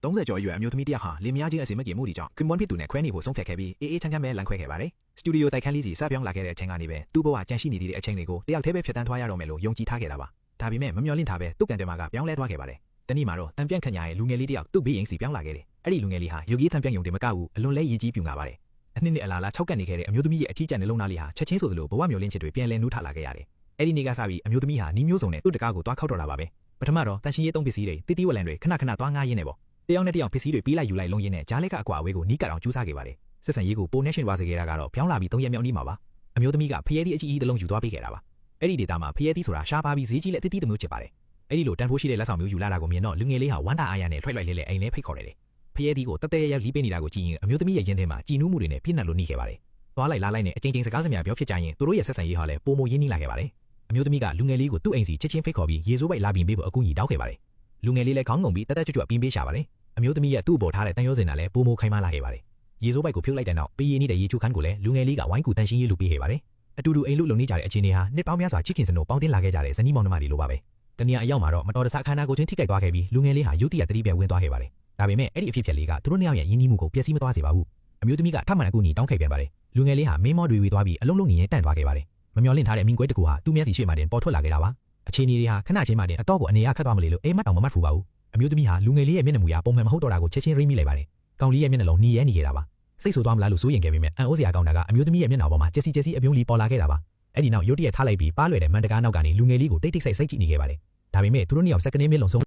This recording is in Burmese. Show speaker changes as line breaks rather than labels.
30ကျော်အရွယ်အမျိုးသမီးတစ်ယောက်ဟာလင်မယားချင်းအစီမပြေမှုတွေကြောင့်ခင်ပွန်းဖြစ်သူနဲ့ခွဲနေဖို့ဆုံးဖြတ်ခဲ့ပြီးအေးချမ်းပဲလမ်းခွဲခဲ့ပါတယ်။စတူဒီယိုတိုက်ခန်းလေးစီစပြောင်းလာခဲ့တဲ့အချိန်ကနေပဲသူ့ဘဝကြန့်ရှိနေတဲ့အချိန်တွေကိုတယောက်တည်းပဲဖြတ်တန်းသွားရတော့မယ်လို့ယုံကြည်ထားခဲ့တာပါ။ဒါပေမဲ့မမျှော်လင့်ထားပဲသူ့ကံကြမ္မာကပြောင်းလဲသွားခဲ့ပါတယ်။တနေ့မှာတော့တံပြန့်ခညာရဲ့လူငယ်လေးတစ်ယောက်သူ့ဘေးအိမ်စီပြောင်းလာခဲ့တယ်။အဲ့ဒီလူငယ်လေးဟာရုပ်ရည်ထံပြန့်ယုံတယ်မကဘူးအလွန်လဲရည်ကြီးပြူငါပါတယ်။အနှစ်နှစ်အလားလား6ကပ်နေခဲ့တဲ့အမျိုးသမီးရဲ့အထီးကျန်နှလုံးသားလေးဟာချက်ချင်းဆိုသလိုဘဝမျှော်လင့်ချက်တွေပြန်လဲနှိုးထလာခဲ့ရတယ်။အဲ့ဒီနေ့ကစပြီးအမျိုးသမီးဟာနီးမျိုးစုံနဲ့သူ့တကားကိုသွားခောက်တော့တာပါပဲ။ပထမတော့တန်ရှင်ရေးသုံးပစ္စည်းတွေတိတိဝလံတွေခဏခဏသွားငားရင်းနေပေါ့။တယောက်နဲ့တယောက်ပစ္စည်းတွေပေးလိုက်ယူလိုက်လုံးရင်းနဲ့ဂျားလက်ကအကွာအဝေးကိုနီးကပ်အောင်ကျူးစားခဲ့ပါတယ်။ဆက်ဆံရေးကိုပိုနေရှင်သွားစေခဲ့တာကတော့ပြောင်းလာပြီး3ရက်မြောက်နေ့မှာပါ။အမျိုးသမီးကဖျဲသီးအကြီးကြီးတစ်လုံးယူသွားပေးခဲ့တာပါ။အဲ့ဒီဒေတာမှာဖျဲသီးဆိုတာရှားပါပြီးဈေးကြီးလက်တိတိတမျိုးချစ်ပါတယ်။အဲ့ဒီလိုတန်ဖိုးရှိတဲ့လက်ဆောင်မျိုးယူလာတာကိုမြင်တော့လူငယ်လေးဟာဝမ်းသာအားရနဲ့ထွိုက်လိုက်လဲအိမ်ထဲဖိတ်ခေါ်တယ်။ဖျဲသီးကိုတတဲရက်လီးပေးနေတာကိုကြည့်ရင်အမျိုးသမီးရဲ့ရင်ထဲမှာကြည်နူးမှုတွေနဲ့ပြည့်နှက်လို့နှိခဲ့ပါတယ်။သွားလိုက်လာလိုက်နဲ့အချိန်စကားစမြပြောဖြစ်ကြရင်သူတို့ရဲ့ဆက်ဆံရေးဟာလည်းပိုမိုရင်းနှီးလာခဲ့ပါတယ်။အမျိုးသမီးကလူငယ်လေးကိုသူ့အိမ်စီချက်ချင်းဖိတ်ခေါ်ပြီးရေစိုးပိုက်လာပြီးပေးဖို့အကူအညီတောင်းခဲ့ပါတယ်။လူငယ်လေးလည်းခေါင်းငုံပြီးတက်ကြွအပင်းပေးရှာပါတယ်။အမျိုးသမီးရဲ့သူ့အပေါ်ထားတဲ့တန်ရုံးစင်တာလည်းပိုမိုခိုင်မာလာခဲ့ပါတယ်။ရေစိုးပိုက်ကိုဖြုတ်လိုက်တဲ့နောက်ပေးရည်နေတဲ့ရေချိုခန်းကိုလည်းလူငယ်လေးကဝိုင်းကူတန်ရှင်းရေးလုပ်ပေးခဲ့ပါတယ်။အတူတူအိမ်လူလုံနေကြတဲ့အခြေအနေဟာနှစ်ပေါင်းများစွာချစ်ခင်စနိုပေါင်းတင်လာခဲ့ကြတဲ့ဇနီးမောင်နှမတွေလိုပါပဲ။တနည်းအရောက်မှာတော့မတော်တဆအခမ်းအနားကိုချင်းထိခိုက်သွားခဲ့ပြီးလူငယ်လေးဟာရုတ်တရက်တတိပြဝင်သွားခဲ့ပါတယ်။ဒါပေမဲ့အဲ့ဒီအဖြစ်ဖြစ်လေးကသူတို့နှစ်ယောက်ရဲ့ယဉ်ကျေးမှုကိုပျက်စီးမသွားစေပါဘူး။အမျိုးသမီးကထပ်မံအကူအညီတောင်းခဲ့ပြန်ပါတယ်။လူငယ်လေးဟာမင်းမောတွေဝေသွားပြီးအလုံးလုံးနေရင်တန့်သွားခဲ့ပါတယ်။မမျော်လင့်ထားတဲ့မင်းကွဲတကူဟာသူ့မျက်စိရှေ့မှာတင်ပေါ်ထွက်လာခဲ့တာပါ။အခြေအနေတွေဟာခဏချင်းမှတင်အတော့ကိုအနေရခတ်သွားမလို့အိမ်မက်တောင်မမှတ်ဖူပါဘူး။အမျိုးသမီးဟာလူငယ်လေးရဲ့မျက်နှာမူရာပုံမှန်မဟုတ်တော့တာကိုချက်ချင်းရိပ်မိလိုက်ပါတယ်။ကောင်လေးရဲ့မျက်နှာလုံးနီးရဲနေခဲ့တာပါ။စိတ်ဆိုးသွားမလားလို့စိုးရင်ခဲ့ပေမဲ့အံ့ဩစရာကောင်းတာကအမျိုးသမီးရဲ့မျက်နှာပေါ်မှာကျက်စီအပြုံးလီပေါ်လာခဲ့တာပါ။အဲ့ဒီနောက်ရုတ်တရက်ထားလိုက်ပြီးပါးလွယ်တဲ့မန်တကားနောက်ကနေလူငယ်လေးကိုတိတ်ဆိတ်ကြည့်နေခဲ့ပါတယ်။ဒါပေမဲ့သူတို့နှစ်ယောက်စက္ကန့်မျက်လုံးဆုံး